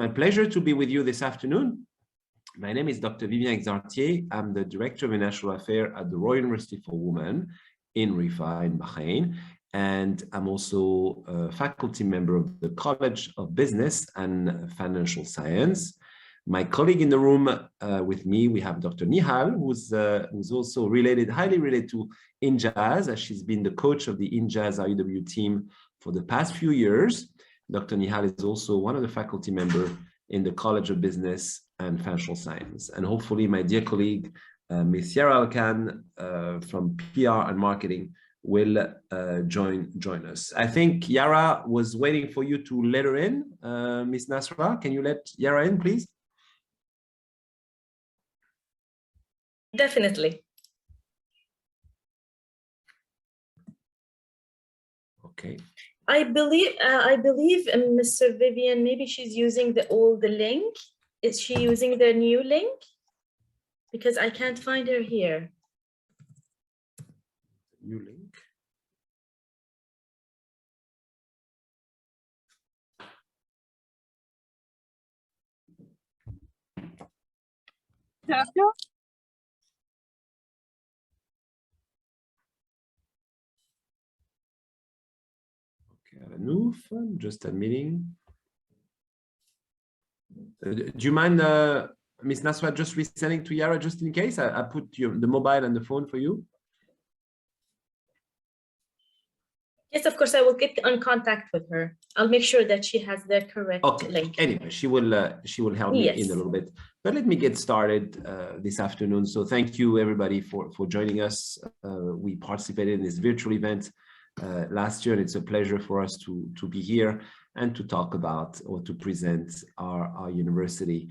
my pleasure to be with you this afternoon. My name is Dr. Vivien Exartier. I'm the Director of International Affairs at the Royal University for Women in Rifa in Bahrain. And I'm also a faculty member of the College of Business and Financial Science. My colleague in the room with me, we have Dr. Nihal, who's also highly related to INJAZ, as she's been the coach of the INJAZ IEW team for the past few years. Dr. Nihal is also one of the faculty members in the College of Business and Financial Science. And hopefully my dear colleague, Ms. Yara Al-Khan from PR and Marketing will join us. I think Yara was waiting for you to let her in. Ms. Nasra, can you let Yara in, please? Definitely. Okay. I believe Mr. Vivian, maybe she's using the old link. Is she using the new link? Because I can't find her here. New link. Anouf, just admitting. Do you mind, Ms. Nasra, just resending to Yara just in case? I put the mobile and the phone for you. Yes, of course, I will get in contact with her. I'll make sure that she has the correct link. Anyway, she will help me in a little bit. But let me get started this afternoon. So thank you everybody for joining us. We participated in this virtual event last year, and it's a pleasure for us to be here and to talk about or to present our university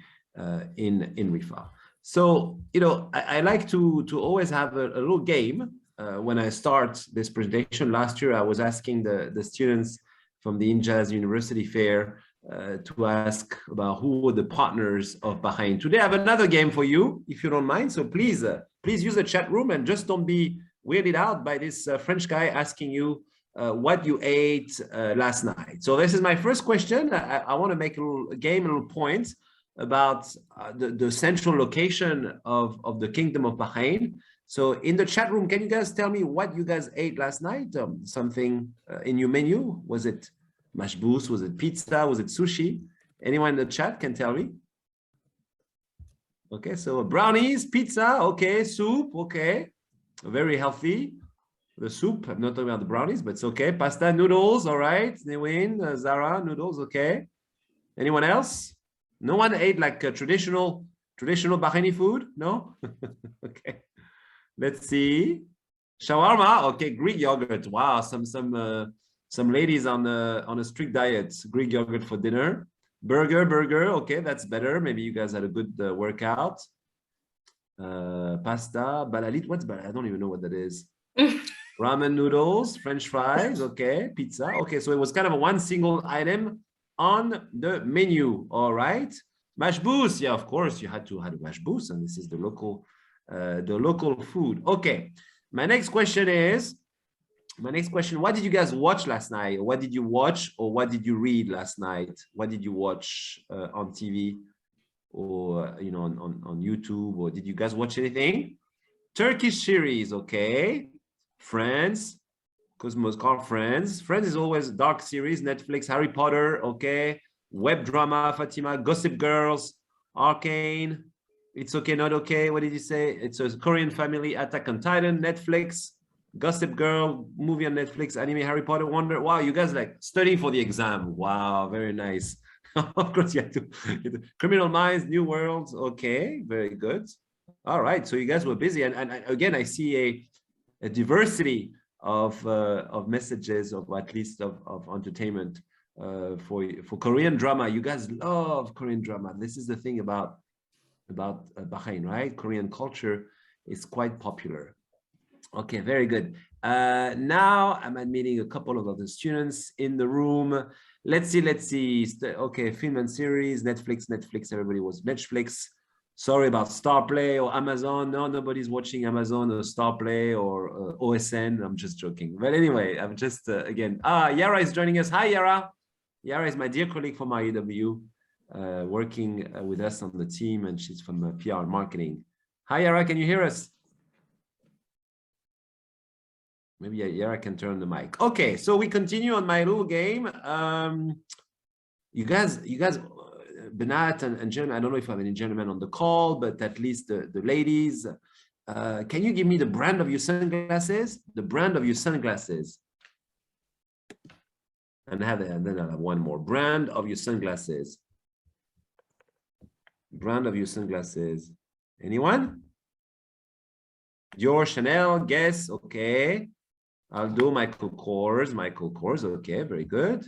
in Rifa. So, you know, I like to always have a little game when I start this presentation. Last year, I was asking the students from the INJAZ University Fair to ask about who were the partners of Bahrain. Today, I have another game for you, if you don't mind. So please use the chat room and just don't be weirded out by this French guy asking you what you ate last night. So this is my first question. I want to make a little point about the central location of the Kingdom of Bahrain. So in the chat room, can you guys tell me what you guys ate last night? Something in your menu? Was it mashbous? Was it pizza? Was it sushi? Anyone in the chat can tell me? Okay, so brownies, pizza, okay, soup, okay. Very healthy. The soup, I'm not talking about the brownies, but it's okay. Pasta, noodles, all right. Newin, Zara, noodles, okay. Anyone else? No one ate like traditional Bahraini food? No? Okay. Let's see. Shawarma, okay. Greek yogurt. Wow, some ladies on a strict diet. Greek yogurt for dinner. Burger, okay, that's better. Maybe you guys had a good workout. Pasta, balalit. What's balalit? I don't even know what that is. Ramen noodles, French fries, okay, pizza. Okay, so it was kind of a one single item on the menu. All right. Mashbous, yeah, of course, you had to have mashbous, and this is the local food. Okay. My next question, what did you guys watch last night? What did you watch or what did you read last night? What did you watch on TV? Or you know, on YouTube, or did you guys watch anything? Turkish series, okay. Friends, Cosmos called Friends. Friends is always a dark series. Netflix, Harry Potter, okay. Web drama, Fatima, Gossip Girls, Arcane. It's okay, not okay. What did you say? It's a Korean Family, Attack on Titan, Netflix, Gossip Girl, movie on Netflix, anime, Harry Potter, Wonder. Wow, you guys like studying for the exam. Wow, very nice. Of course, you have to. Criminal Minds, New Worlds. Okay, very good. All right, so you guys were busy, and again, I see a diversity of messages, of at least of entertainment for Korean drama. You guys love Korean drama. This is the thing about Bahrain, right? Korean culture is quite popular. Okay, very good. Now I'm admitting a couple of other students in the room. Let's see. Okay, film and series, Netflix. Everybody was Netflix. Sorry about Starplay or Amazon. No, nobody's watching Amazon or Starplay or OSN. I'm just joking. But anyway, I'm just, again, Yara is joining us. Hi, Yara. Yara is my dear colleague from IEW. working with us on the team, and she's from PR marketing. Hi, Yara, can you hear us? Maybe Yara can turn the mic. Okay, so we continue on my little game. You guys, Benat and gentlemen, I don't know if I have any gentlemen on the call, but at least the ladies, can you give me the brand of your sunglasses? The brand of your sunglasses. And then I'll have one more. Brand of your sunglasses. Brand of your sunglasses. Anyone? Dior, Chanel, guess. Okay. I'll do Michael Kors. Michael Kors. Okay, very good.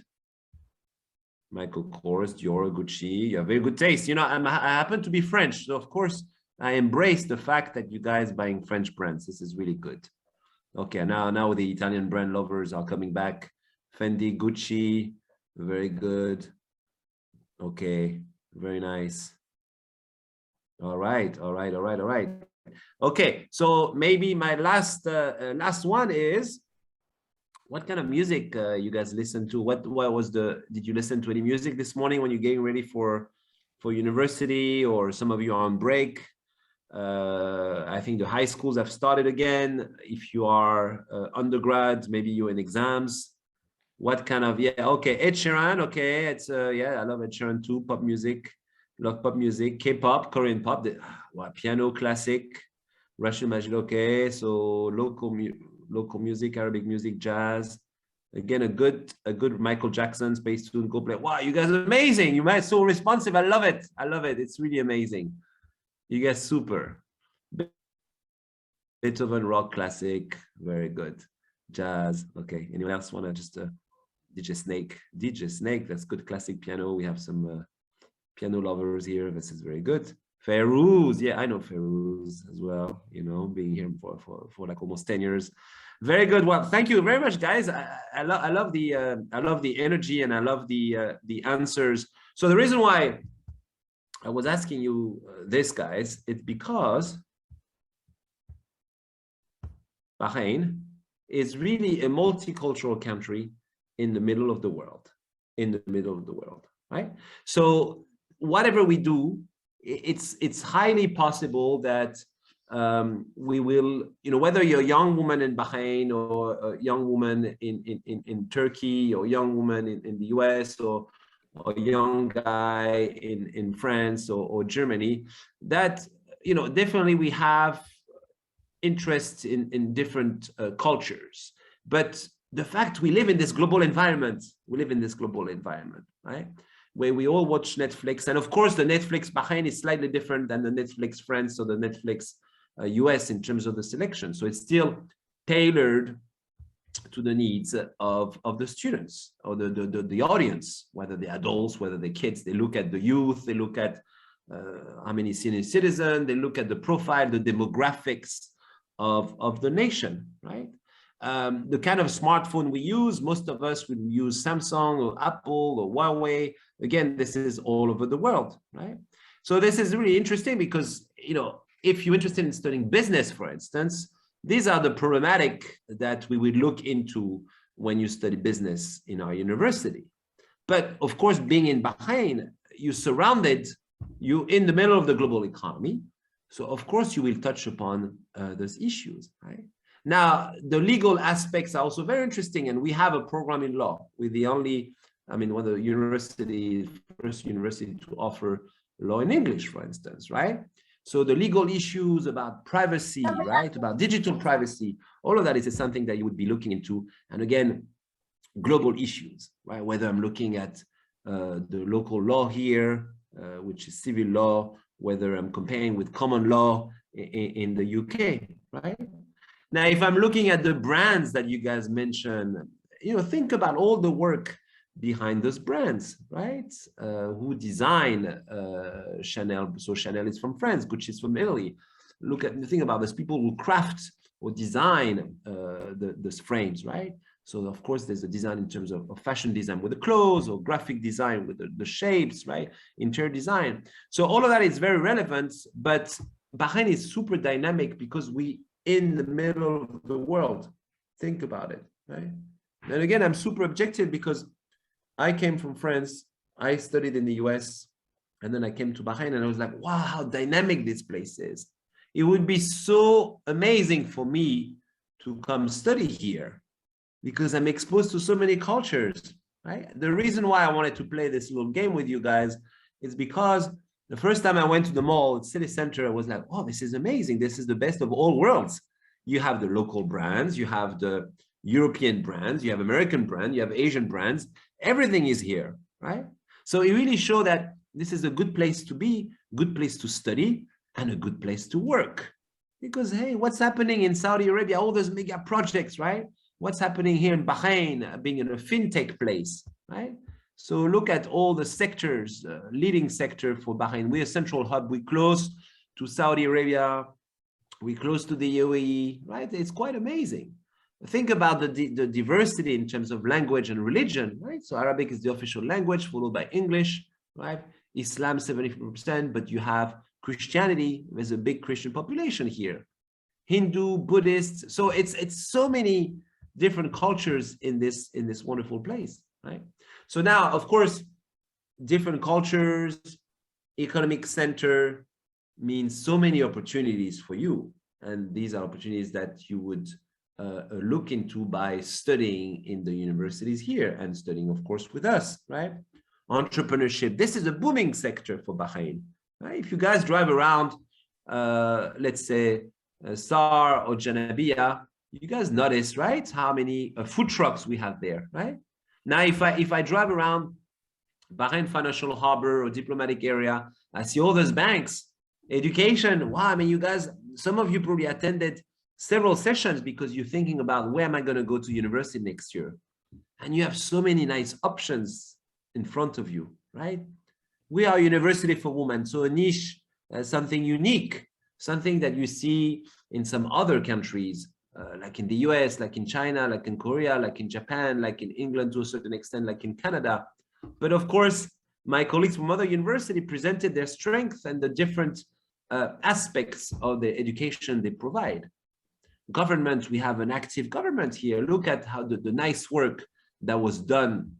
Michael Kors, Dior, Gucci. You have very good taste. You know, I happen to be French, so of course I embrace the fact that you guys buying French brands. This is really good. Okay, now the Italian brand lovers are coming back. Fendi, Gucci, very good. Okay, very nice. All right. Okay, so maybe my last one is, what kind of music you guys listen to? What was did you listen to any music this morning when you're getting ready for university, or some of you are on break? I think the high schools have started again. If you are undergrad, maybe you're in exams. What kind of, okay, Ed Sheeran, okay, it's I love Ed Sheeran too. Pop music, love pop music, K-pop, Korean pop, piano, classic, Russian magic, okay, so local music, Arabic music, jazz. Again, a good Michael Jackson, Space Tune, go play. Wow, you guys are amazing. You guys are so responsive. I love it. It's really amazing. You guys super. Beethoven, rock, classic, very good. Jazz, okay. Anyone else want to just DJ Snake, that's good classic piano. We have some piano lovers here. This is very good. Ferouz, I know Ferouz as well, you know, being here for like almost 10 years. Very good. Well, thank you very much, guys. I love the energy, and I love the answers. So the reason why I was asking you this, guys, it's because Bahrain is really a multicultural country in the middle of the world, right? So whatever we do, it's highly possible that we will, you know, whether you're a young woman in Bahrain, or a young woman in Turkey, or a young woman in the US, or a young guy in France or Germany, that, you know, definitely we have interests in different cultures. But the fact we live in this global environment, right? Where we all watch Netflix. And of course, the Netflix Bahrain is slightly different than the Netflix France or the Netflix US in terms of the selection. So it's still tailored to the needs of the students, or the audience, whether they're adults, whether they're kids. They look at the youth, they look at how many senior citizens, they look at the profile, the demographics of the nation, right? The kind of smartphone we use, most of us would use Samsung or Apple or Huawei. Again, this is all over the world, right? So this is really interesting because, you know, if you're interested in studying business, for instance, these are the problematic that we would look into when you study business in our university. But of course, being in Bahrain, you're in the middle of the global economy. So of course you will touch upon those issues, right? Now, the legal aspects are also very interesting, and we have a program in law. We're the only, one of the first university to offer law in English, for instance, right? So the legal issues about privacy, right? About digital privacy, all of that is something that you would be looking into. And again, global issues, right? Whether I'm looking at the local law here, which is civil law, whether I'm comparing with common law in the UK, right? Now, if I'm looking at the brands that you guys mentioned, you know, think about all the work behind those brands, right? Who design Chanel? So Chanel is from France, Gucci is from Italy. Think about those people who craft or design those frames, right? So of course, there's a design in terms of fashion design with the clothes, or graphic design with the shapes, right? Interior design. So all of that is very relevant, but Bahrain is super dynamic because we in the middle of the world. Think about it, right? And again, I'm super objective because I came from France. I studied in the US. And then I came to Bahrain and I was like, wow, how dynamic this place is. It would be so amazing for me to come study here because I'm exposed to so many cultures, right? The reason why I wanted to play this little game with you guys is because the first time I went to the mall, city center, I was like, oh, this is amazing. This is the best of all worlds. You have the local brands, you have the European brands, you have American brands, you have Asian brands. Everything is here, right? So it really showed that this is a good place to be, good place to study, and a good place to work. Because, hey, what's happening in Saudi Arabia? All those mega projects, right? What's happening here in Bahrain, being in a fintech place, right? So look at all the sectors, leading sector for Bahrain. We're a central hub. We're close to Saudi Arabia. We're close to the UAE, right? It's quite amazing. Think about the diversity in terms of language and religion, right? So Arabic is the official language, followed by English, right? Islam 74%, but you have Christianity. There's a big Christian population here. Hindu, Buddhist. So it's so many different cultures in this wonderful place, right? So now, of course, different cultures, economic center means so many opportunities for you. And these are opportunities that you would look into by studying in the universities here and studying, of course, with us, right? Entrepreneurship. This is a booming sector for Bahrain, right? If you guys drive around, let's say, SAR or Janabia, you guys notice, right? How many food trucks we have there, right? Now, if I drive around Bahrain Financial Harbor or diplomatic area, I see all those banks, education. Wow, I mean, you guys, some of you probably attended several sessions because you're thinking about where am I going to go to university next year? And you have so many nice options in front of you, right? We are a university for women, so a niche, something unique, something that you see in some other countries, like in the US, like in China, like in Korea, like in Japan, like in England to a certain extent, like in Canada. But of course, my colleagues from other universities presented their strengths and the different aspects of the education they provide. Government, we have an active government here. Look at how the nice work that was done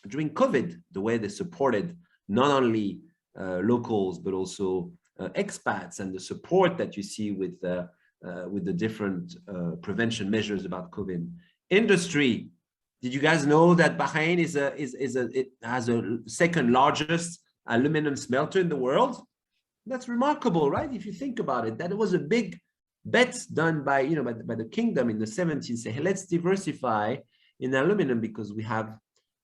during COVID, the way they supported not only locals, but also expats, and the support that you see with the different prevention measures about COVID. Industry. Did you guys know that Bahrain it has a second largest aluminum smelter in the world? That's remarkable, right? If you think about it, that it was a big bet done by the kingdom in the 70s. Say, hey, let's diversify in aluminum because we have,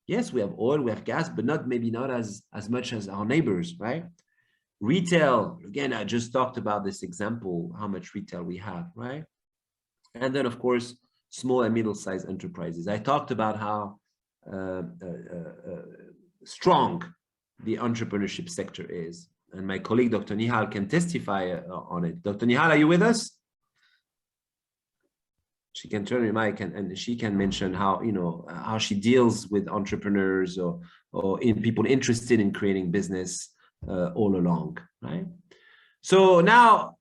yes, we have oil, we have gas, but maybe not as much as our neighbors, right? Retail, again, I just talked about this example, how much retail we have, right? And then, of course, small and middle-sized enterprises. I talked about how strong the entrepreneurship sector is. And my colleague, Dr. Nihal, can testify on it. Dr. Nihal, are you with us? She can turn her mic and she can mention how, how she deals with entrepreneurs or in people interested in creating business all along, right? So now,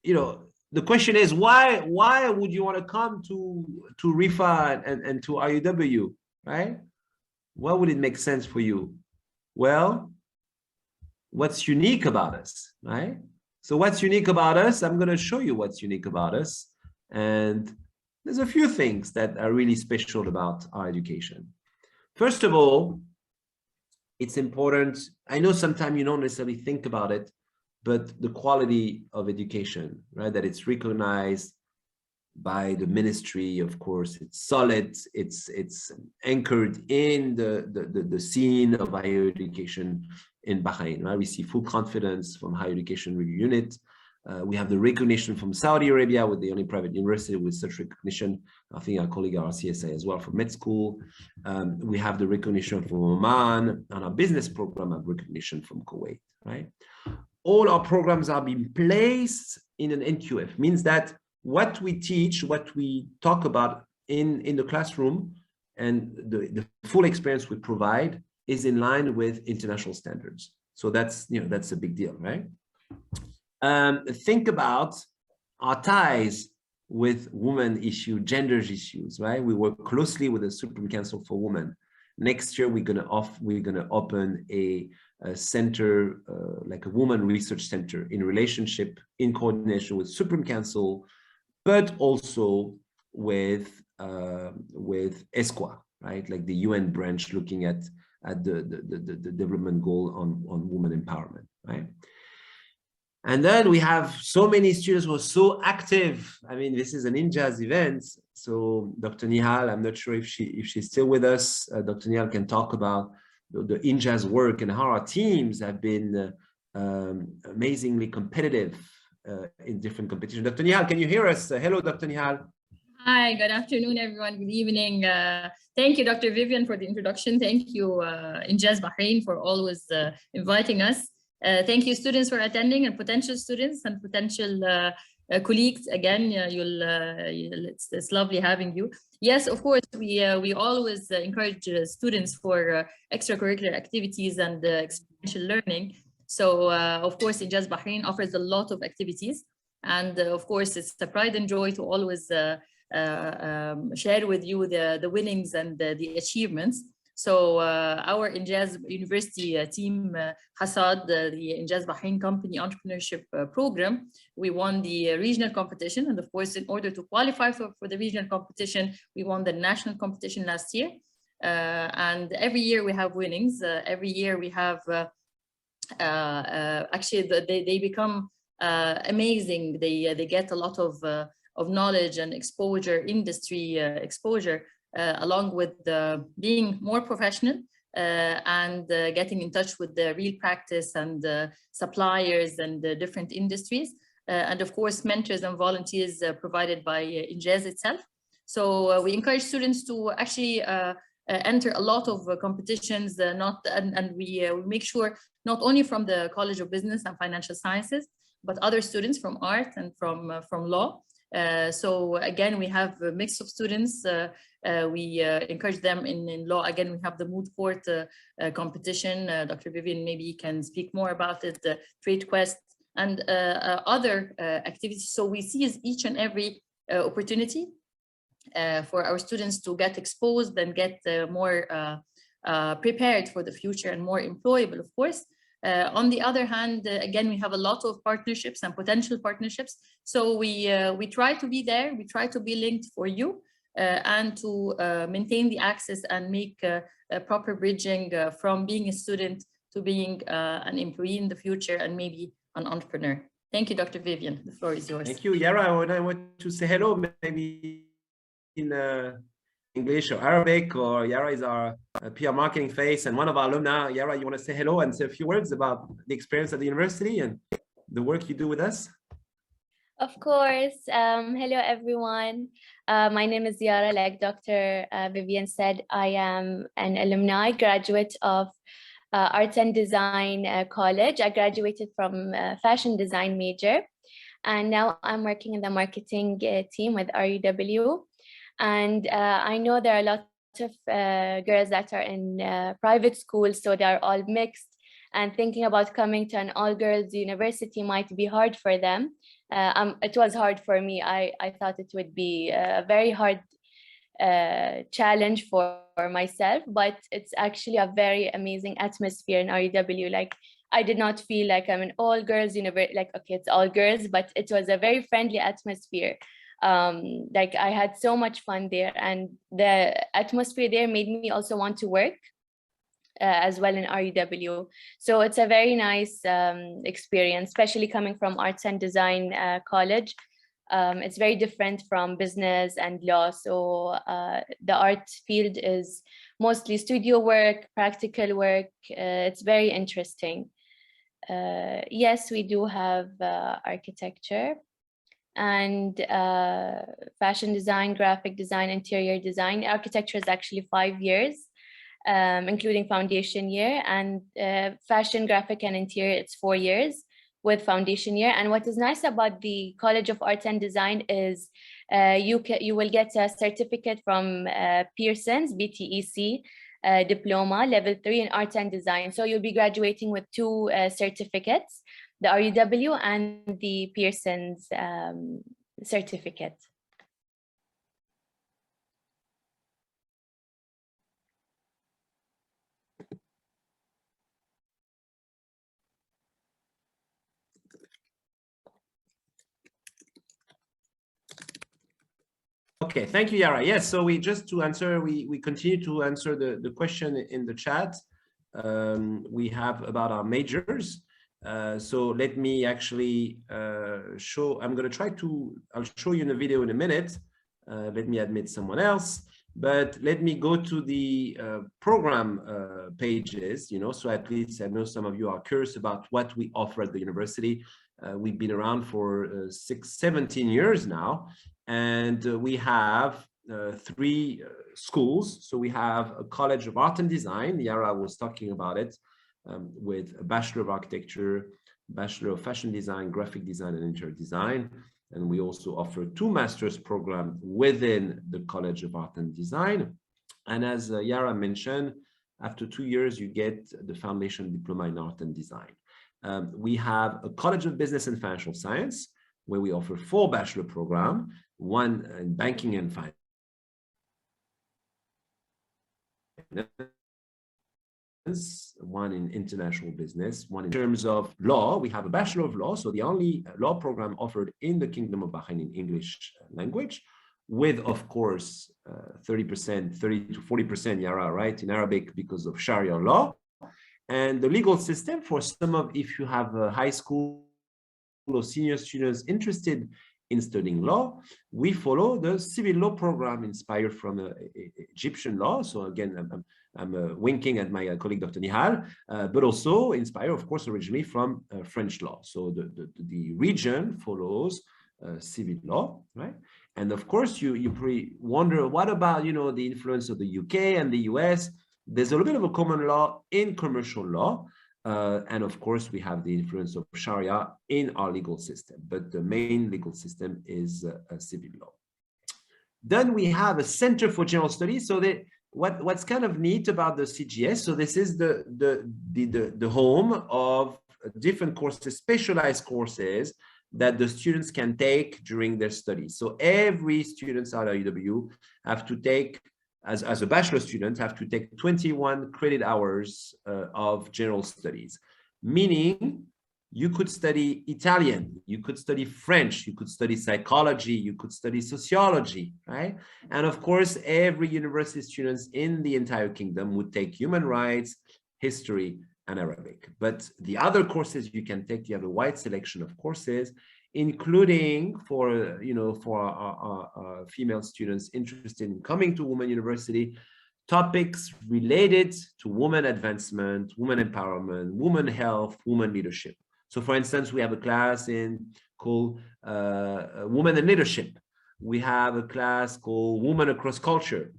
the question is, why would you want to come to RIFA and to IUW, right? Why would it make sense for you? Well, what's unique about us, right? So what's unique about us? I'm going to show you what's unique about us. And there's a few things that are really special about our education. First of all, it's important. I know sometimes you don't necessarily think about it, but the quality of education, right? That it's recognized by the ministry, of course, it's solid, it's anchored in the scene of higher education in Bahrain, right? We see full confidence from Higher Education Review Unit. We have the recognition from Saudi Arabia with the only private university with such recognition. I think our colleague are CSA as well from med school. We have the recognition from Oman, and our business program have recognition from Kuwait, right? All our programs are being placed in an NQF, means that what we teach, what we talk about in the classroom and the full experience we provide is in line with international standards. So that's a big deal, right? Think about our ties with women issue, gender issues, right? We work closely with the Supreme Council for Women. Next year, we're gonna open a center, like a woman research center in relationship, in coordination with Supreme Council, but also with ESQA, right? Like the UN branch looking at the development goal on women empowerment, right? And then we have so many students who are so active. I mean, this is an INJAZ event. So Dr. Nihal, I'm not sure if she's still with us. Dr. Nihal can talk about the INJAZ work and how our teams have been amazingly competitive in different competitions. Dr. Nihal, can you hear us? Hello, Dr. Nihal. Hi, good afternoon, everyone. Good evening. Thank you, Dr. Vivian, for the introduction. Thank you, INJAZ Bahrain, for always inviting us. Thank you, students, for attending, and potential students and potential colleagues. Again, it's lovely having you. Yes, of course, we always encourage students for extracurricular activities and experiential learning. So, of course, INJAZ Bahrain offers a lot of activities. And of course, it's a pride and joy to always share with you the winnings and the achievements. So our INJAZ University team, Hassad, the INJAZ Bahrain Company Entrepreneurship Program, we won the regional competition. And of course, in order to qualify for the regional competition, we won the national competition last year. And every year we have winnings. Every year we have, actually, they become amazing. They get a lot of knowledge and exposure, industry exposure, along with being more professional and getting in touch with the real practice and suppliers and different industries. And of course, mentors and volunteers provided by INJAZ itself. So we encourage students to actually enter a lot of competitions, and we make sure not only from the College of Business and Financial Sciences, but other students from art and from law. So again, we have a mix of students. We encourage them in law. Again, we have the moot court competition. Dr. Vivian maybe can speak more about it, the trade quest and other activities. So we seize each and every opportunity for our students to get exposed and get more prepared for the future and more employable, of course. On the other hand, again, we have a lot of partnerships and potential partnerships. So we try to be there, we try to be linked for you and to maintain the access and make a proper bridging from being a student to being an employee in the future and maybe an entrepreneur. Thank you, Dr. Vivian. The floor is yours. Thank you, Yara. When I want to say hello, maybe in English or Arabic, or Yara is our PR marketing face and one of our alumni. Yara, you want to say hello and say a few words about the experience at the university and the work you do with us? Of course. Hello, everyone. My name is Yara. Like Dr. Vivian said, I am an alumni graduate of Arts and Design College. I graduated from fashion design major, and now I'm working in the marketing team with RUW. And I know there are a lot of girls that are in private schools, so they're all mixed, and thinking about coming to an all-girls university might be hard for them. It was hard for me. I thought it would be a very hard challenge for myself, but it's actually a very amazing atmosphere in RUW. Like, I did not feel like I'm an all-girls university, like, okay, it's all girls, but it was a very friendly atmosphere. Like, I had so much fun there, and the atmosphere there made me also want to work as well in RUW. So it's a very nice experience, especially coming from Arts and Design College. It's very different from business and law. So the art field is mostly studio work, practical work. It's very interesting. Yes, we do have architecture and fashion design, graphic design, interior design. Architecture is actually 5 years, including foundation year, and fashion, graphic, and interior, it's 4 years with foundation year. And what is nice about the College of Arts and Design is you will get a certificate from Pearson's BTEC diploma level 3 in Arts and Design. So you'll be graduating with 2 certificates, the RUW and the Pearson's certificate. Okay, thank you, Yara. Yes, so we just to answer, we continue to answer the question in the chat. We have about our majors. So let me actually show, I'm going to try to, I'll show you in a video in a minute. Let me admit someone else, but let me go to the program pages, you know, so at least I know some of you are curious about what we offer at the university. We've been around for 17 years now, and we have 3 schools. So we have a College of Art and Design, Yara was talking about it, with a Bachelor of Architecture, Bachelor of Fashion Design, Graphic Design, and Interior Design. And we also offer 2 master's programs within the College of Art and Design. And as Yara mentioned, after 2 years, you get the Foundation Diploma in Art and Design. We have a College of Business and Financial Science, where we offer 4 bachelor programs, 1 in banking and finance, 1 in international business, 1 in terms of law. We have a Bachelor of Law, so the only law program offered in the Kingdom of Bahrain in English language, with, of course, 30 to 40%, Yara, right, in Arabic because of Sharia law. And the legal system for some of, if you have a high school or senior students interested in studying law, we follow the civil law program inspired from Egyptian law. So again, I'm winking at my colleague, Dr. Nihal, but also inspired, of course, originally from French law. So the region follows civil law, right? And of course, you wonder, what about, you know, the influence of the UK and the US? There's a little bit of a common law in commercial law. And of course, we have the influence of Sharia in our legal system, but the main legal system is civil law. Then we have a Center for General Studies. So what's kind of neat about the CGS, so this is the home of different courses, specialized courses that the students can take during their studies. So every student at UW have to take, as a bachelor student, have to take 21 credit hours of general studies, meaning you could study Italian, you could study French, you could study psychology, you could study sociology, right? And of course, every university students in the entire kingdom would take human rights, history, and Arabic. But the other courses you can take, you have a wide selection of courses, including for, you know, for our female students interested in coming to Women University, topics related to women advancement, women empowerment, women health, women leadership. So for instance, we have a class called Women in Leadership. We have a class called Women Across Culture.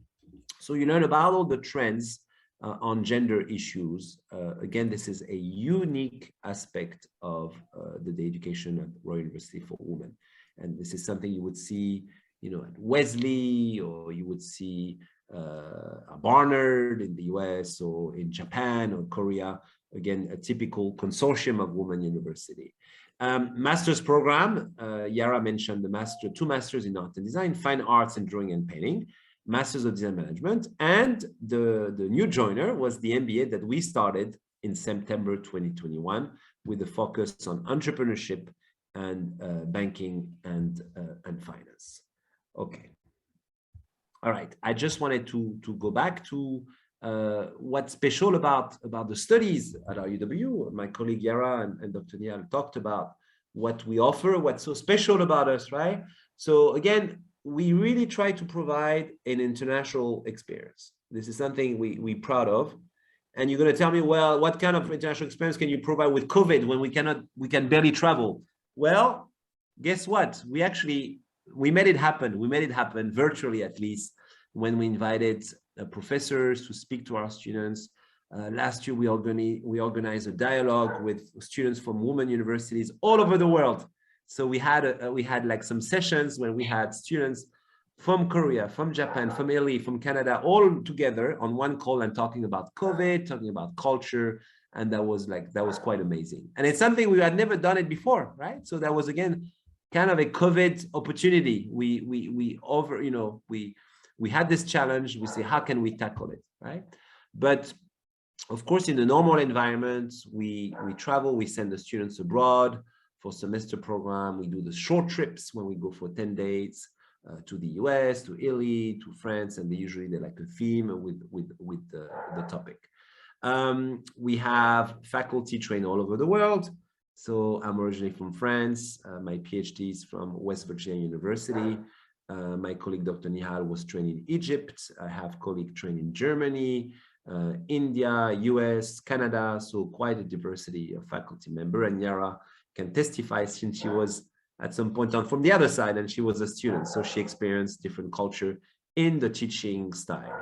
So you learn about all the trends on gender issues. Again, this is a unique aspect of the education at Royal University for Women. And this is something you would see, you know, at Wesley, or you would see Barnard in the US, or in Japan or Korea. Again, a typical consortium of women university. Master's program, Yara mentioned the 2 masters in art and design, fine arts and drawing and painting, Masters of Design Management, and the new joiner was the MBA that we started in September 2021 with a focus on entrepreneurship and banking and finance. Okay. All right. I just wanted to go back to what's special about the studies at UW. My colleague Yara and Dr. Nial talked about what we offer, what's so special about us, right? So again, we really try to provide an international experience. This is something we're proud of. And you're going to tell me, well, what kind of international experience can you provide with COVID when we can barely travel? Well, guess what? We made it happen. We made it happen virtually, at least, when we invited professors to speak to our students. Last year, we organized a dialogue with students from women universities all over the world. So we had like some sessions when we had students from Korea, from Japan, from Italy, from Canada, all together on one call and talking about COVID, talking about culture. And that was quite amazing. And it's something we had never done it before, right? So that was, again, kind of a COVID opportunity. We had this challenge. We say, how can we tackle it, right? But of course, in the normal environment, we travel, we send the students abroad for semester program. We do the short trips when we go for 10 days. to the US, to Italy, to France, and they like a theme with the topic. We have faculty trained all over the world. So I'm originally from France. My PhD is from West Virginia University. My colleague, Dr. Nihal, was trained in Egypt. I have colleagues trained in Germany, India, US, Canada. So quite a diversity of faculty member. And Yara can testify since she was at some point on from the other side and she was a student. So she experienced different culture in the teaching style.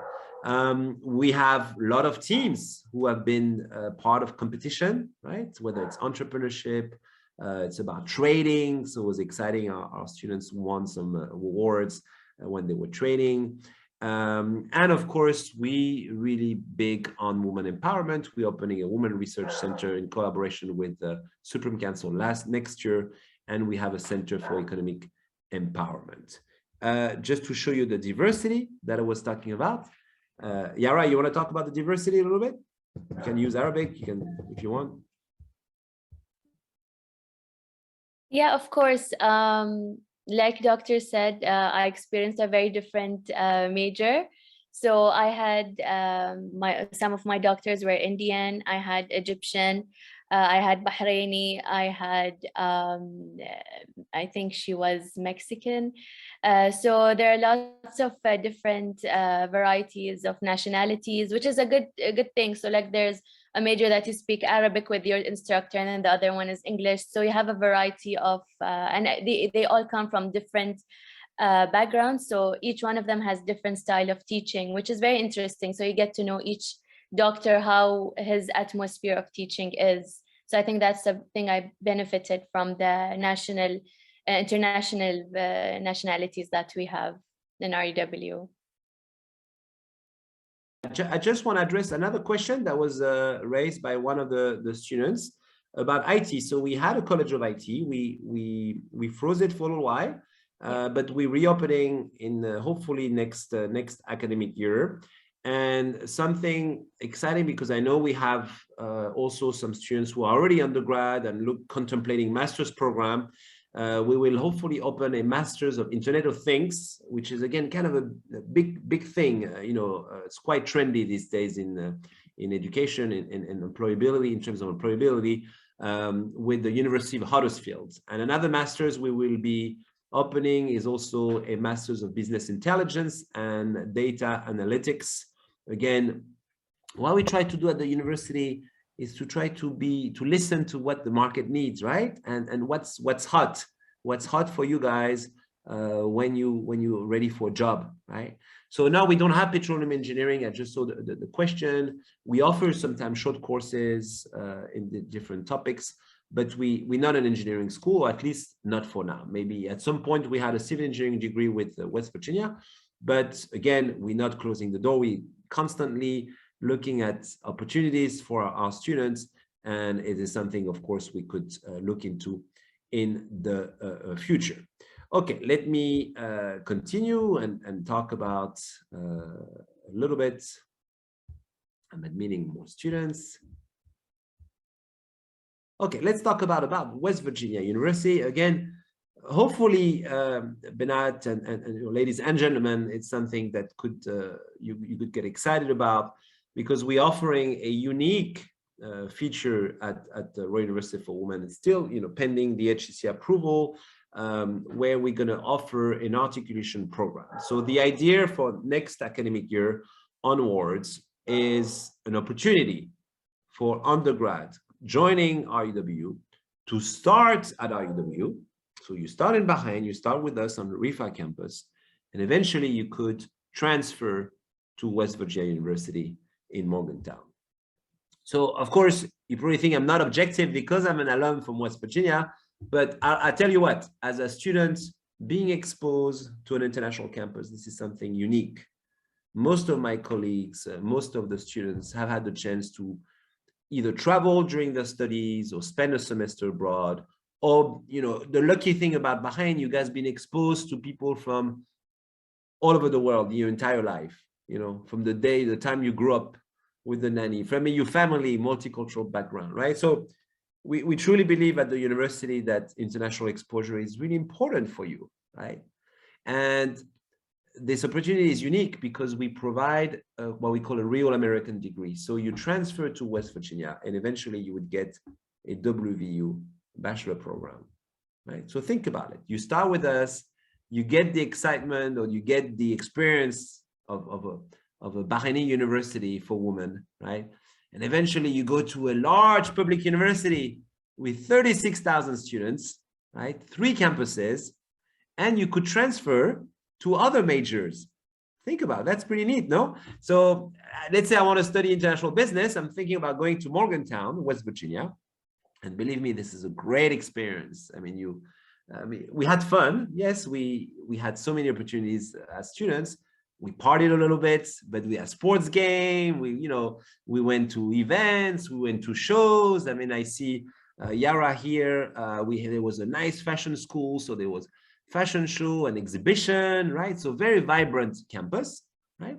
We have a lot of teams who have been part of competition, right? Whether it's entrepreneurship, it's about trading. So it was exciting. Our students won some awards when they were trading. And of course, we really big on women empowerment. We're opening a women research center in collaboration with the Supreme Council next year. And we have a center for economic empowerment. Just to show you the diversity that I was talking about. Yara, you want to talk about the diversity a little bit? You can use Arabic, you can if you want. Yeah, of course. Like doctor said, I experienced a very different major. So I had some of my doctors were Indian, I had Egyptian, I had Bahraini, I had I think she was Mexican. So there are lots of different varieties of nationalities, which is a good thing. So like there's a major that you speak Arabic with your instructor, and then the other one is English. So you have a variety of, and they all come from different backgrounds. So each one of them has different style of teaching, which is very interesting. So you get to know each doctor, how his atmosphere of teaching is. So I think that's something I benefited from the national, international nationalities that we have in REW. I just want to address another question that was raised by one of the students about IT. So we had a College of IT. We froze it for a little while, but we're reopening in hopefully next academic year. And something exciting, because I know we have also some students who are already undergrad and contemplating master's program. We will hopefully open a Master's of Internet of Things, which is again kind of a big thing. It's quite trendy these days in education and employability, in terms of employability, with the University of Huddersfield. And another Master's we will be opening is also a Master's of Business Intelligence and Data Analytics. Again, what we try to do at the university is to try to listen to what the market needs, right? And what's hot for you guys when you're ready for a job, right? So now we don't have petroleum engineering. I just saw the question. We offer sometimes short courses in the different topics, but we're not an engineering school, or at least not for now. Maybe at some point we had a civil engineering degree with West Virginia, but again, we're not closing the door. We constantly looking at opportunities for our students, and it is something, of course, we could look into in the future. Okay, let me continue and talk about a little bit. I'm admitting more students. Okay, let's talk about West Virginia University. Again, hopefully, Benat and ladies and gentlemen, it's something that could you could get excited about, because we're offering a unique feature at the Royal University for Women. It's still pending the HCC approval, where we're going to offer an articulation program. So the idea for next academic year onwards is an opportunity for undergrad joining REW to start at REW. So you start in Bahrain, you start with us on the Rifa campus, and eventually you could transfer to West Virginia University in Morgantown. So of course, you probably think I'm not objective because I'm an alum from West Virginia, but I'll tell you what, as a student being exposed to an international campus, this is something unique. Most of my colleagues, most of the students have had the chance to either travel during their studies or spend a semester abroad, or, the lucky thing about Bahrain, you guys been exposed to people from all over the world your entire life, from the time you grew up with the nanny, from your family, multicultural background, right? So we truly believe at the university that international exposure is really important for you, right? And this opportunity is unique because we provide what we call a real American degree. So you transfer to West Virginia and eventually you would get a WVU bachelor program, right? So think about it. You start with us, you get the excitement or you get the experience of a Bahraini university for women, right? And eventually you go to a large public university with 36,000 students, right? 3 campuses, and you could transfer to other majors. Think about it. That's pretty neat, no? So let's say I want to study international business. I'm thinking about going to Morgantown, West Virginia. And believe me, this is a great experience. I mean, we had fun. Yes, we had so many opportunities as students. We partied a little bit, but we had sports game. We went to events. We went to shows. I mean, I see Yara here. There was a nice fashion school, so there was fashion show and exhibition, right? So very vibrant campus, right?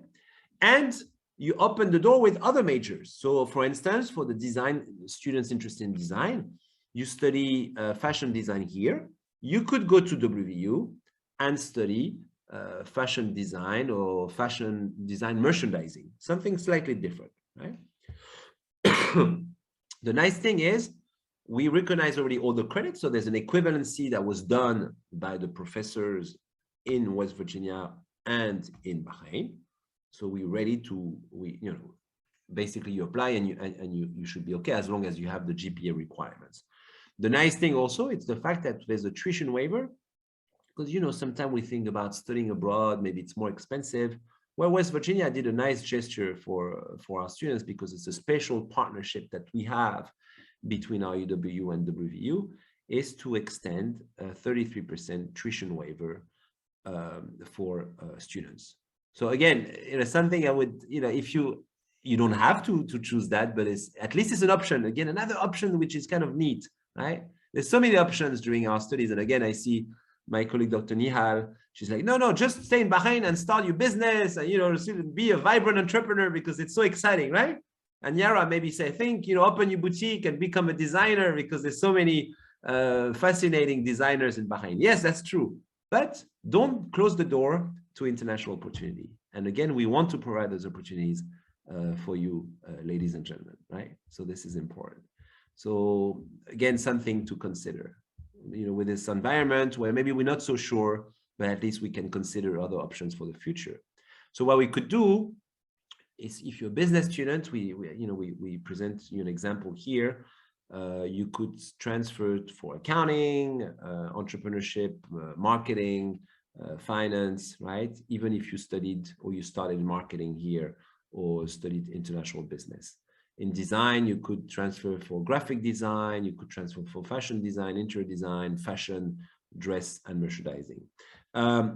And you open the door with other majors. So for instance, for the design students interested in design, you study fashion design here. You could go to WVU and study fashion design or fashion design merchandising, something slightly different, right? The nice thing is we recognize already all the credits. So there's an equivalency that was done by the professors in West Virginia and in Bahrain. So we're ready to, basically you apply and you should be okay as long as you have the GPA requirements. The nice thing also, it's the fact that there's a tuition waiver, because, sometimes we think about studying abroad, maybe it's more expensive. Well, West Virginia did a nice gesture for our students because it's a special partnership that we have between our UW and WVU, is to extend a 33% tuition waiver for students. So again, something I would, if you don't have to choose that, but at least it's an option. Again, another option which is kind of neat, right? There's so many options during our studies. And again, I see my colleague, Dr. Nihal, she's like, no, just stay in Bahrain and start your business and, be a vibrant entrepreneur because it's so exciting, right? And Yara maybe say, open your boutique and become a designer because there's so many fascinating designers in Bahrain. Yes, that's true. But don't close the door to international opportunity. And again, we want to provide those opportunities for you, ladies and gentlemen, right? So this is important. So again, something to consider, with this environment where maybe we're not so sure, but at least we can consider other options for the future. So what we could do is, if you're a business student, we present you an example here. You could transfer for accounting, entrepreneurship, marketing, finance, right? Even if you studied or you started marketing here or studied international business. In design, you could transfer for graphic design, you could transfer for fashion design, interior design, fashion, dress, and merchandising.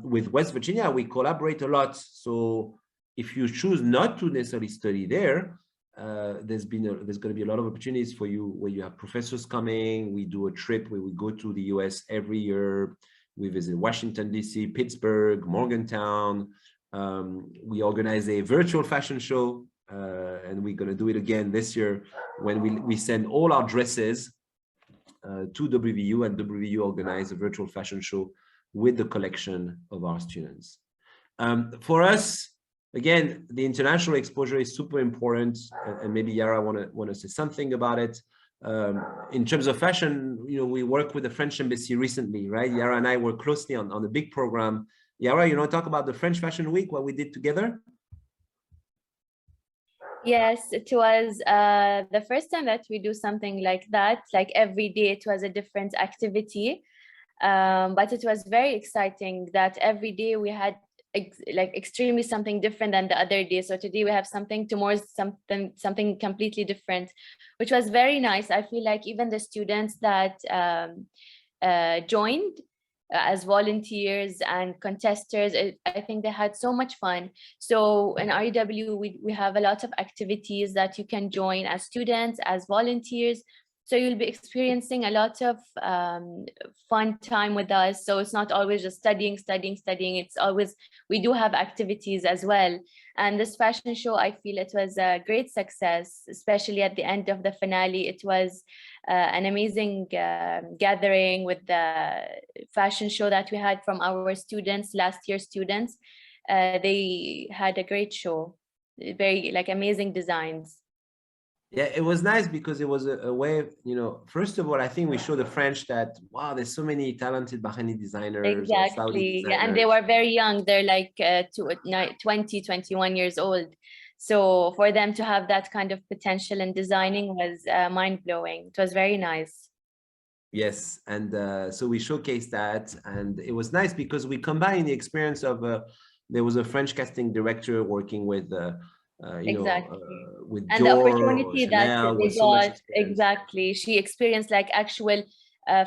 With West Virginia, we collaborate a lot. So if you choose not to necessarily study there, there's going to be a lot of opportunities for you where you have professors coming. We do a trip where we go to the US every year. We visit Washington, D.C., Pittsburgh, Morgantown. We organize a virtual fashion show, and we're going to do it again this year when we send all our dresses to WVU, and WVU organize a virtual fashion show with the collection of our students. For us, again, the international exposure is super important, and maybe Yara want to say something about it. In terms of fashion, we worked with the French embassy recently, right? Yara and I work closely on a big program. Yara, you want to talk about the French Fashion Week, what we did together? Yes, it was the first time that we do something like that. Like every day it was a different activity, but it was very exciting that every day we had extremely something different than the other day. So today we have something, tomorrow something completely different, which was very nice. I feel like even the students that joined as volunteers and contesters, I think they had so much fun. So in REW, we have a lot of activities that you can join as students, as volunteers, So you'll be experiencing a lot of fun time with us. So it's not always just studying. It's always, we do have activities as well. And this fashion show, I feel it was a great success, especially at the end of the finale. It was an amazing gathering with the fashion show that we had from our students, last year students. They had a great show, very like amazing designs. Yeah, it was nice because it was a way of, first of all, I think we show the French that, wow, there's so many talented Bahraini designers or Saudi Exactly. designers. Yeah, and they were very young. They're like 20, 21 years old. So for them to have that kind of potential in designing was mind-blowing. It was very nice. Yes, and so we showcased that, and it was nice because we combined the experience of there was a French casting director working with Exactly. with And the Dior or opportunity that Chanel they with so much got, experience. exactly. She experienced like actual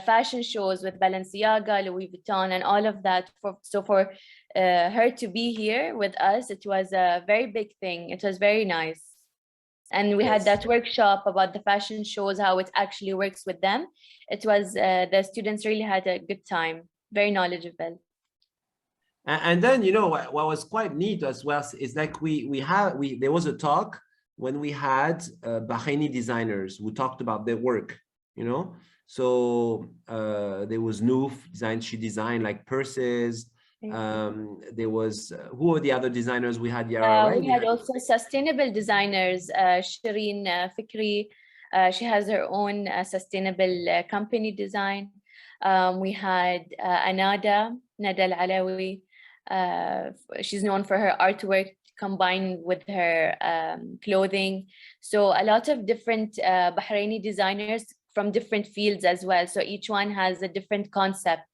fashion shows with Balenciaga, Louis Vuitton, and all of that. So for her to be here with us, it was a very big thing. It was very nice. And we had Yes. that workshop about the fashion shows, how it actually works with them. It was, the students really had a good time, very knowledgeable. And then, what was quite neat as well is like there was a talk when we had Bahraini designers who talked about their work, So there was Noof she designed like purses. There was, who were the other designers we had, Yara, right? We had also sustainable designers, Shireen Fikri. She has her own sustainable company design. We had Nada Al-Alawi. She's known for her artwork combined with her clothing. So a lot of different Bahraini designers from different fields as well. So each one has a different concept.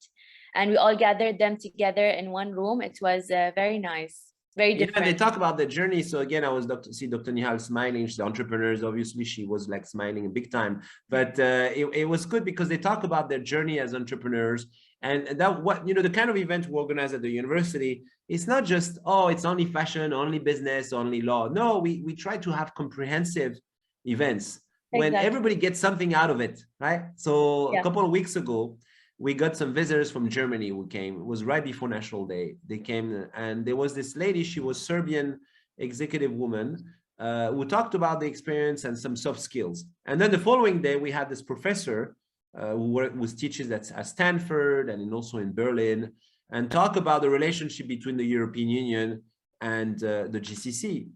And we all gathered them together in one room. It was very nice, very different. Yeah, they talk about the journey. So again, I was Dr. Nihal smiling. She's entrepreneurs. Obviously, she was like smiling big time. But it was good because they talk about their journey as entrepreneurs. And that the kind of event we organize at the university, it's not just, oh, it's only fashion, only business, only law. No, we try to have comprehensive events when everybody gets something out of it, right? So a couple of weeks ago, we got some visitors from Germany who came. It was right before National Day. They came, and there was this lady, she was Serbian executive woman, who talked about the experience and some soft skills. And then the following day, we had this professor who teaches at Stanford and also in Berlin, and talk about the relationship between the European Union and the GCC.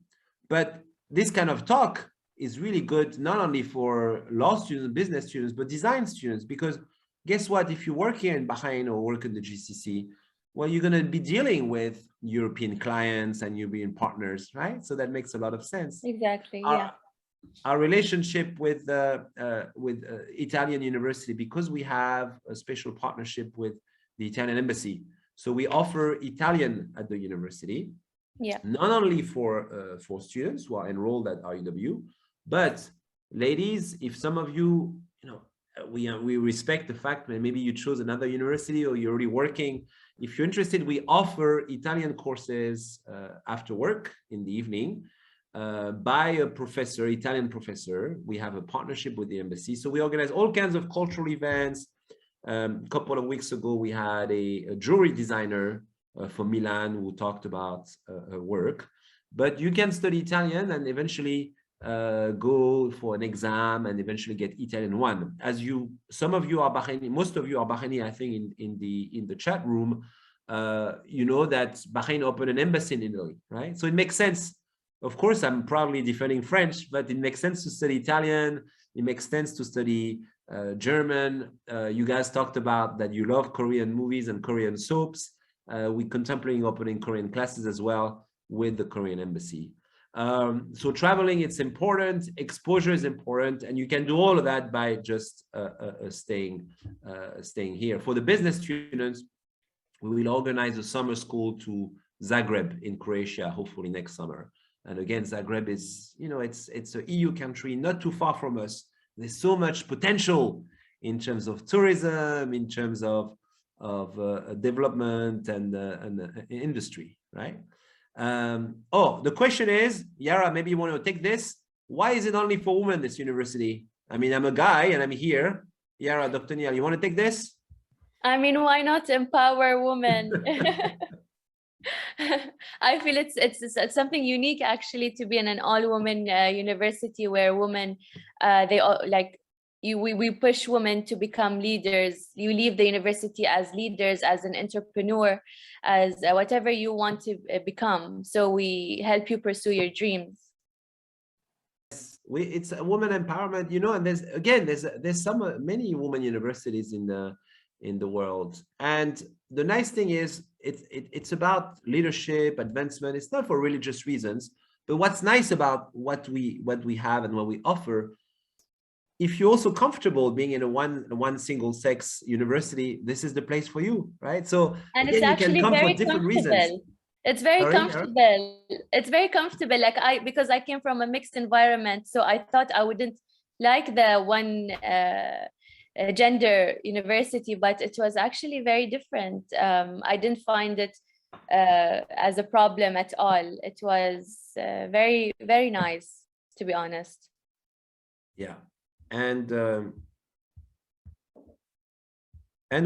But this kind of talk is really good, not only for law students, business students, but design students, because guess what? If you work here in Bahrain or work in the GCC, well, you're going to be dealing with European clients and European partners, right? So that makes a lot of sense. Exactly. Our relationship with Italian university, because we have a special partnership with the Italian embassy. So we offer Italian at the university, not only for students who are enrolled at RUW, but ladies, if some of you, we respect the fact that maybe you chose another university or you're already working. If you're interested, we offer Italian courses after work in the evening by a professor, Italian professor. We have a partnership with the embassy. So we organize all kinds of cultural events. A couple of weeks ago, we had a jewelry designer from Milan who talked about her work. But you can study Italian and eventually go for an exam and eventually get Italian 1. As some of you are Bahraini, most of you are Bahraini, I think in the chat room, you know that Bahrain opened an embassy in Italy, right? So it makes sense. Of course, I'm proudly defending French, but it makes sense to study Italian. It makes sense to study German. You guys talked about that you love Korean movies and Korean soaps. We're contemplating opening Korean classes as well with the Korean embassy. So traveling, it's important, exposure is important, and you can do all of that by just staying here. For the business students, we will organize a summer school to Zagreb in Croatia, hopefully next summer. And again, Zagreb is, it's an EU country, not too far from us. There's so much potential in terms of tourism, in terms of development and industry, right? The question is, Yara, maybe you want to take this. Why is it only for women, this university? I mean, I'm a guy and I'm here. Yara, Dr. Nial, you want to take this? I mean, why not empower women? I feel it's something unique actually to be in an all-women university where women they all like you. We push women to become leaders. You leave the university as leaders, as an entrepreneur, as whatever you want to become. So we help you pursue your dreams. It's a woman empowerment, you know, and there's many women universities in the world, and the nice thing is it's about leadership advancement. It's not for religious reasons, but what's nice about what we have and what we offer, if you're also comfortable being in a one single sex university, this is the place for you, right? So And again, it's actually you can come very for different comfortable. reasons. It's very Sorry, comfortable. It's very comfortable. Like because I came from a mixed environment, so I thought I wouldn't like the one gender university, but it was actually very different. I didn't find it as a problem at all. It was very, very nice, to be honest. Yeah, and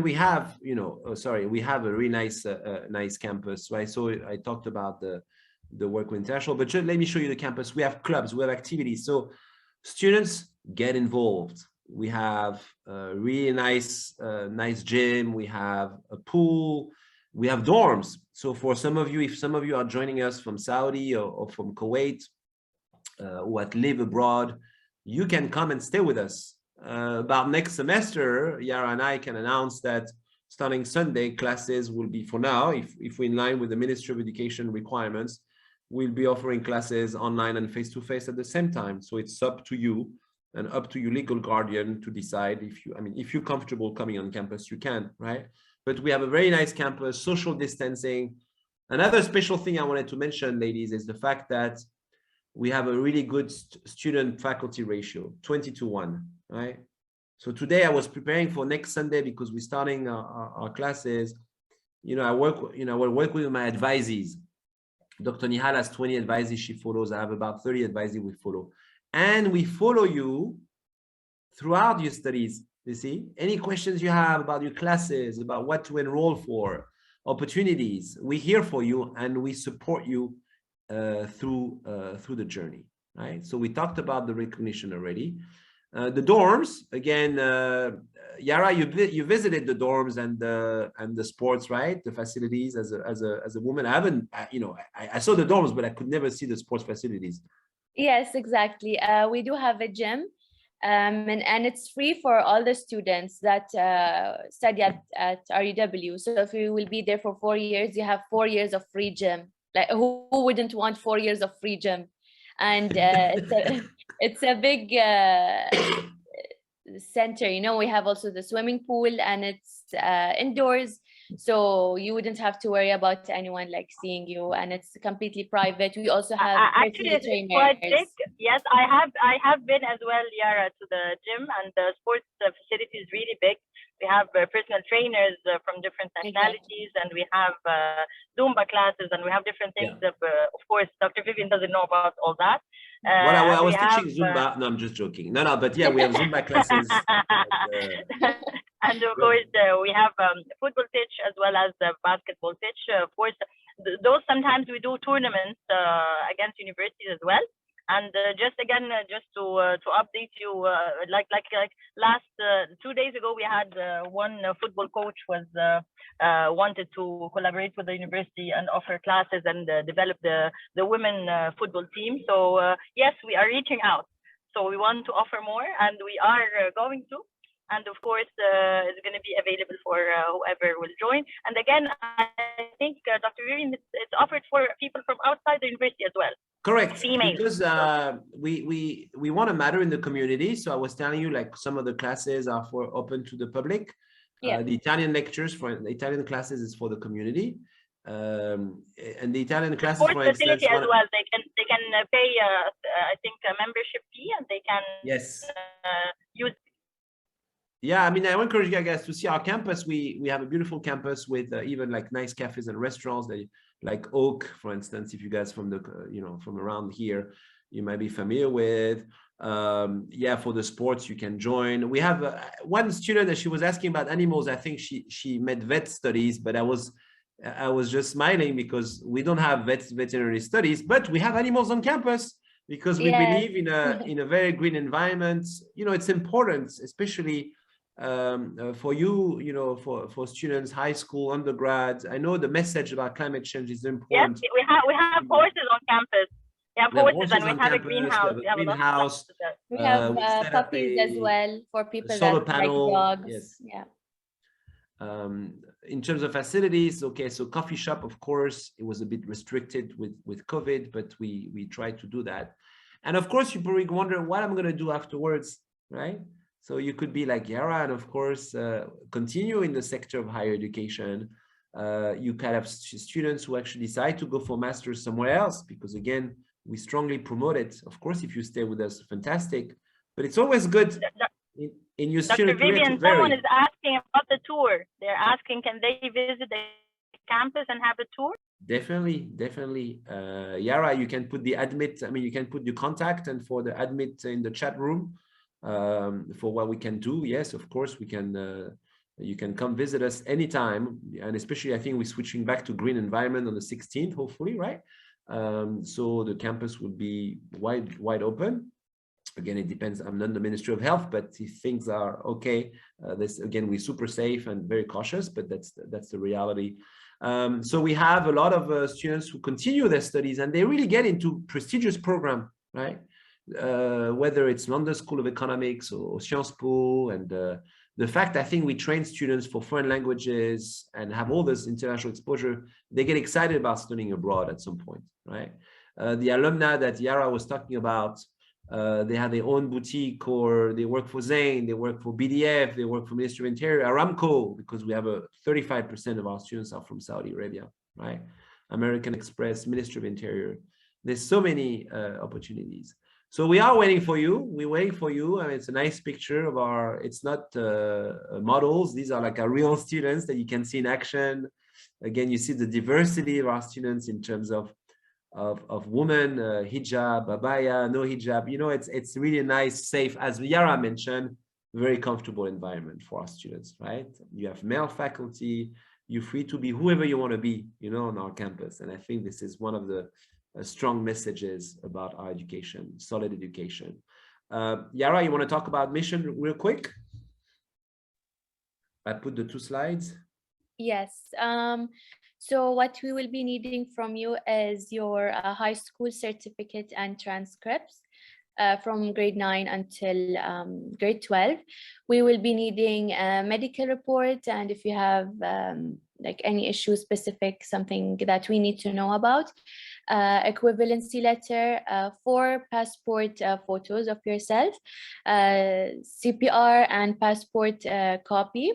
we have, you know, we have a really nice nice campus, right? So I talked about the work with international, but just let me show you the campus. We have clubs, we have activities, so students get involved. We have a really nice nice gym, we have a pool, we have dorms. So for some of you, if some of you are joining us from Saudi or from Kuwait, who live abroad, you can come and stay with us. About next semester, Yara and I can announce that starting Sunday, classes will be, for now, if we're in line with the Ministry of Education requirements, we'll be offering classes online and face-to-face at the same time. So it's up to you and up to your legal guardian to decide if you're comfortable coming on campus, you can, right? But we have a very nice campus, social distancing. Another special thing I wanted to mention, ladies, is the fact that we have a really good student-faculty ratio, 20:1, right? So today I was preparing for next Sunday because we're starting our classes. You know, I work with my advisees. Dr. Nihal has 20 advisees she follows. I have about 30 advisees we follow. And we follow you throughout your studies, you see? Any questions you have about your classes, about what to enroll for, opportunities, we're here for you and we support you through the journey, right? So we talked about the recognition already. The dorms, again, Yara, you visited the dorms and the sports, right? The facilities as a woman. I haven't, I saw the dorms, but I could never see the sports facilities. Yes, exactly. We do have a gym, and it's free for all the students that study at RUW. So if you will be there for 4 years, you have 4 years of free gym. Like who wouldn't want 4 years of free gym? And it's a big center. You know, we have also the swimming pool, and it's indoors, so you wouldn't have to worry about anyone like seeing you, and it's completely private. We also have actually it's quite big. Yes, I have been as well, Yara, to the gym, and the sports facility is really big. We have personal trainers from different nationalities, and we have Zumba classes, and we have different things. Yeah. Of course, Dr. Vivian doesn't know about all that. I was teaching Zumba. No, I'm just joking. No, but yeah, we have Zumba classes. And of course, we have football pitch as well as the basketball pitch. Of course, those sometimes we do tournaments against universities as well. And just to update you, like last 2 days ago, we had one football coach was wanted to collaborate with the university and offer classes and develop the women football team. So yes, we are reaching out. So we want to offer more, and we are going to. And of course, it's going to be available for whoever will join. And again, I think, Dr. Vivian, it's offered for people from outside the university as well. Correct. Females. Because we want to matter in the community. So I was telling you, like, some of the classes are open to the public. Yeah. The Italian lectures for the Italian classes is for the community. And the Italian classes, for instance, as well, they can pay I think a membership fee, and they can use. Yeah, I mean, I encourage you guys to see our campus. We have a beautiful campus with even like nice cafes and restaurants, like Oak, for instance. If you guys from the from around here, you might be familiar with. Yeah, for the sports you can join. We have one student that she was asking about animals. I think she made vet studies, but I was just smiling because we don't have veterinary studies, but we have animals on campus because we believe in a very green environment. You know, it's important, especially for you, you know, for students, high school, undergrads. I know the message about climate change is important. Yes, we have horses on campus. We have horses and we have a greenhouse. We have a greenhouse. We have we set up puppies as well for people solar that panel. like dogs. Yes. Yeah. In terms of facilities, okay, so coffee shop, of course, it was a bit restricted with COVID, but we tried to do that. And of course, you probably wonder what I'm going to do afterwards, right? So you could be like Yara and of course, continue in the sector of higher education. You can have students who actually decide to go for masters somewhere else, because again, we strongly promote it. Of course, if you stay with us, fantastic, but it's always good in your student career. Dr. Vivian, someone is asking about the tour. They're asking, can they visit the campus and have a tour? Definitely. Yara, you can put the admit, I mean, you can put your contact and for the admit in the chat room for what we can do. Yes, of course, we can, you can come visit us anytime. And especially, I think we're switching back to green environment on the 16th, hopefully, right? So the campus will be wide open. Again, it depends. I'm not the Ministry of Health, but if things are okay, this again, we're super safe and very cautious, but that's the reality. So we have a lot of students who continue their studies and they really get into prestigious program, right? Whether it's London School of Economics or Sciences Po, and the fact, I think we train students for foreign languages and have all this international exposure, they get excited about studying abroad at some point, right? The alumni that Yara was talking about, they have their own boutique, or they work for Zain, they work for BDF, they work for Ministry of Interior, Aramco, because we have 35% of our students are from Saudi Arabia, right? American Express, Ministry of Interior. There's so many opportunities. So we are waiting for you. We're waiting for you. I mean, it's a nice picture of our, it's not models. These are like our real students that you can see in action. Again, you see the diversity of our students in terms of women, hijab, abaya, no hijab. You know, it's really a nice, safe, as Yara mentioned, very comfortable environment for our students, right? You have male faculty, you're free to be whoever you want to be, you know, on our campus. And I think this is one of the strong messages about our education, solid education. Yara, you want to talk about mission real quick? I put the 2 slides. Yes. So what we will be needing from you is your high school certificate and transcripts from grade 9 until grade 12. We will be needing a medical report, and if you have like any issue specific, something that we need to know about, equivalency letter, 4 passport photos of yourself, CPR and passport copy.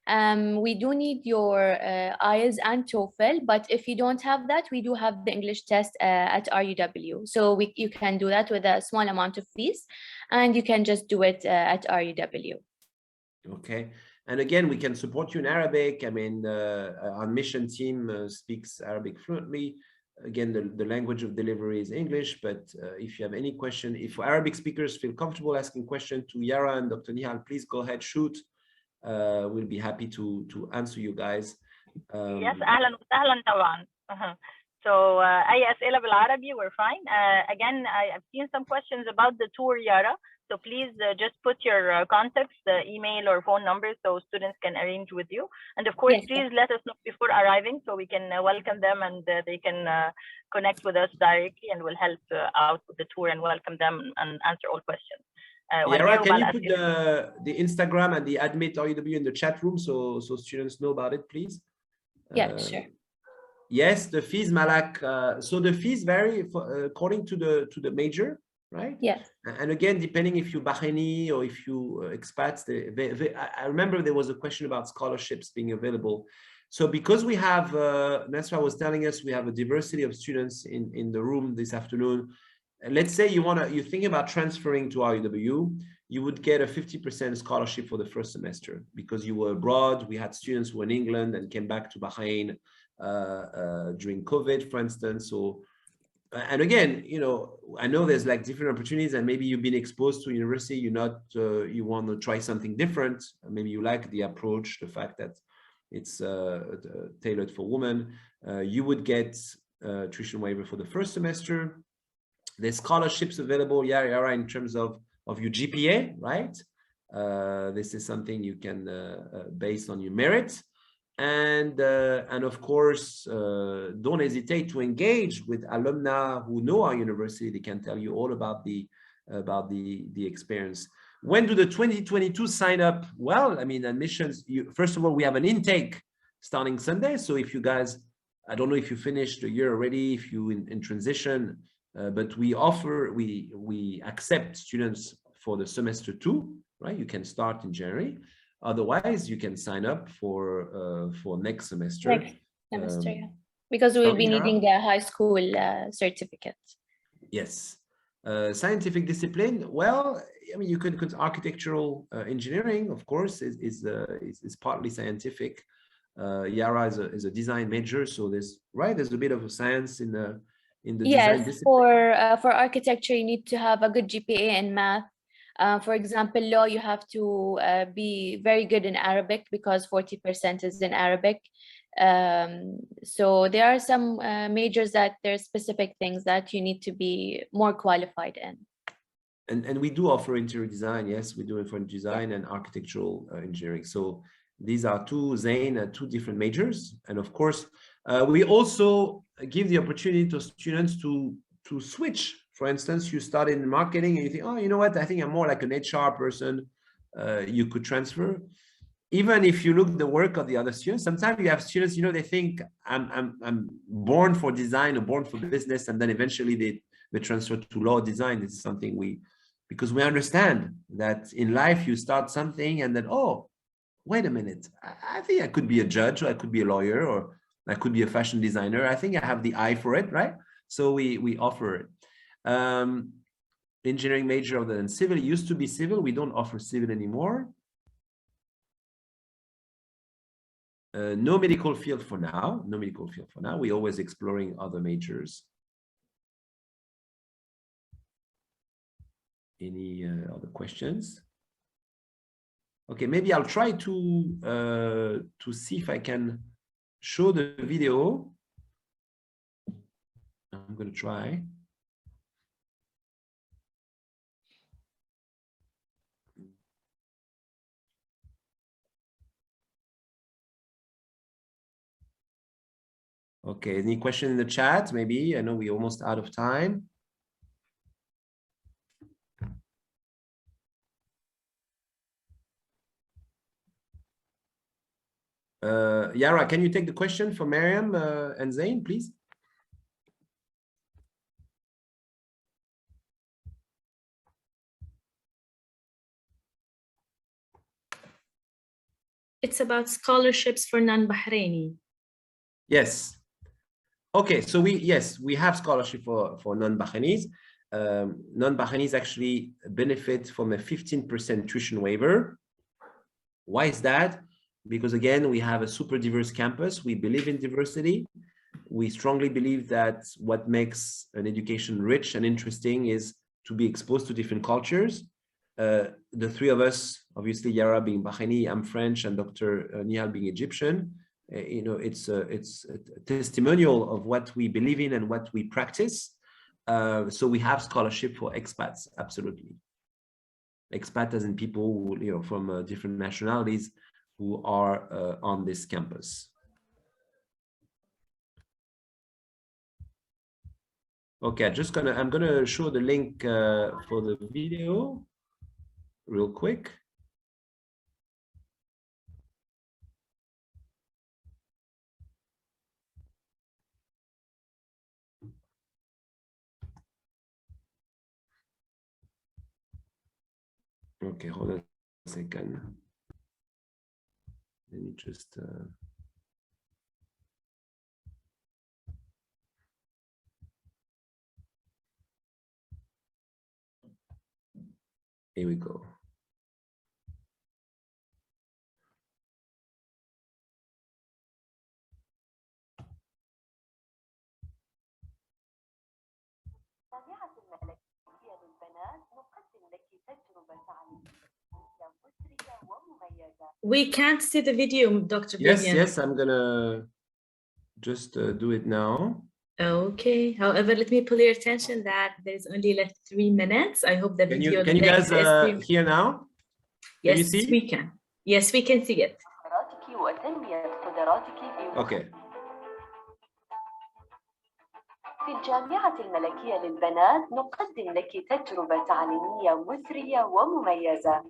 We do need your IELTS and TOEFL, but if you don't have that, we do have the English test at RUW. So you can do that with a small amount of fees, and you can just do it at RUW. Okay. And again, we can support you in Arabic. I mean, our mission team speaks Arabic fluently. Again, the language of delivery is English, but if you have any question, if Arabic speakers feel comfortable asking questions to Yara and Dr. Nihal, please go ahead, shoot. We'll be happy to answer you guys. Yes, أهلا وسهلا طبعا. So أي أسئلة بالعربي, we're fine. Again, I've seen some questions about the tour, Yara. So please just put your contacts, the email or phone numbers, so students can arrange with you. And of course, yes, please let us know before arriving so we can welcome them, and they can connect with us directly, and we'll help out with the tour and welcome them and answer all questions. Yara, can you put the Instagram and the admit RUW in the chat room so students know about it, please? Yeah, sure. Yes, the fees, Malak. So the fees vary according to the major, right? Yes. And again, depending if you Bahraini or if you expats, I remember there was a question about scholarships being available. So because we have, Nasra was telling us, we have a diversity of students in the room this afternoon. Let's say you're thinking about transferring to RUW, you would get a 50% scholarship for the first semester because you were abroad. We had students who were in England and came back to Bahrain during COVID, for instance. So and again, you know, I know there's like different opportunities, and maybe you've been exposed to university, you're not, you want to try something different. Maybe you like the approach, the fact that it's tailored for women. You would get tuition waiver for the first semester. There's scholarships available, Yara, in terms of your GPA, right? This is something you can based on your merit. And of course, don't hesitate to engage with alumni who know our university. They can tell you all about the experience. When do the 2022 sign up? Well, I mean, admissions, first of all, we have an intake starting Sunday. So if you guys, I don't know if you finished the year already, if you in transition, but we accept students for the semester 2, right? You can start in January. Otherwise, you can sign up for next semester. Next semester, yeah. Because we will be needing the high school certificate. Yes. Scientific discipline. Well, I mean, you could architectural engineering, of course, is partly scientific. Yara is a design major, so there's a bit of a science in the design discipline. Yes, for architecture, you need to have a good GPA in math. For example, law, you have to be very good in Arabic because 40% is in Arabic. So there are some majors that there's specific things that you need to be more qualified in. And we do offer interior design. Yes, we do interior design and architectural engineering. So these are two different majors. And of course, we also give the opportunity to students to switch. For instance, you start in marketing and you think, oh, you know what? I think I'm more like an HR person. You could transfer. Even if you look at the work of the other students, sometimes you have students, you know, they think I'm born for design or born for business, and then eventually they transfer to law design. This is something because we understand that in life you start something and then, oh, wait a minute, I think I could be a judge, or I could be a lawyer, or I could be a fashion designer. I think I have the eye for it, right? So we offer it. Engineering major other than civil. It used to be civil. We don't offer civil anymore. No medical field for now. No medical field for now. We're always exploring other majors. Any other questions? Okay, maybe I'll try to see if I can show the video. I'm going to try. Okay, any question in the chat? Maybe. I know we're almost out of time. Yara, can you take the question for Mariam and Zain, please? It's about scholarships for non-Bahraini. Yes. Okay, so we have scholarship for non-Bahrainis. Non-Bahrainis actually benefit from a 15% tuition waiver. Why is that? Because again, we have a super diverse campus. We believe in diversity. We strongly believe that what makes an education rich and interesting is to be exposed to different cultures. The three of us, obviously Yara being Bahraini, I'm French, and Dr. Nihal being Egyptian. You know, it's a testimonial of what we believe in and what we practice. So we have scholarship for expats, absolutely. Expat as in people who, you know, from different nationalities who are on this campus. Okay, I'm gonna show the link for the video real quick. Okay, hold on a second. Let me just here we go. We can't see the video, Dr. Vivian. Yes, I'm gonna just do it now. Okay. However, let me pull your attention that there's only left 3 minutes. I hope the video. Can you guys hear now? Yes, can you see? we can. Yes, we can see it. Okay. في الجامعة الملكية للبنات نقدم لك تجربة تعليمية مثرية ومميزة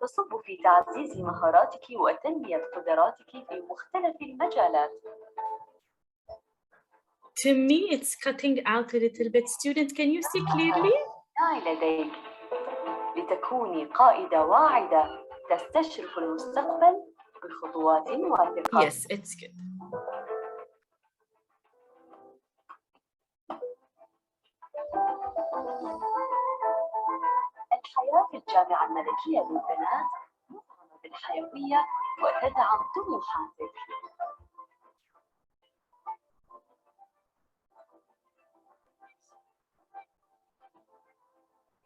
تصب في تعزيز مهاراتك وتنمية قدراتك في مختلف المجالات. To me, it's cutting out a little bit. Students, can you see clearly? لديك لتكوني قائدة واعدة تستشرف المستقبل بخطوات واثقة. Yes, it's good. الحياة في الجامعة الملكية للبنات مفعمة بالحيوية وتدعم طموحاتك.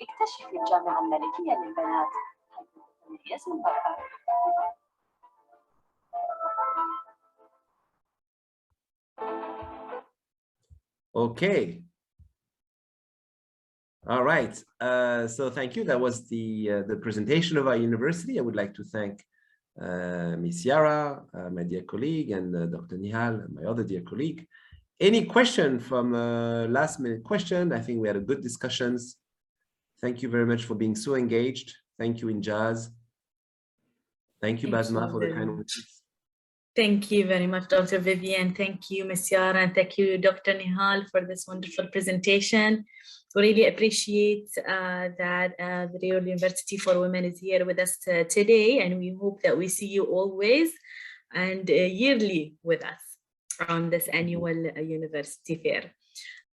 اكتشفي الجامعة الملكية للبنات حيث تتميز المرأة. Okay. All right. So thank you. That was the presentation of our university. I would like to thank Ms. Yara, my dear colleague, and Dr. Nihal, my other dear colleague. Any question from last minute question? I think we had a good discussions. Thank you very much for being so engaged. Thank you, INJAZ. Thank you, Basma, for the kind words. Thank you very much, Dr. Vivian. Thank you, Ms. Yara, and thank you, Dr. Nihal, for this wonderful presentation. We really appreciate that the Real University for Women is here with us today, and we hope that we see you always and yearly with us on this annual university fair.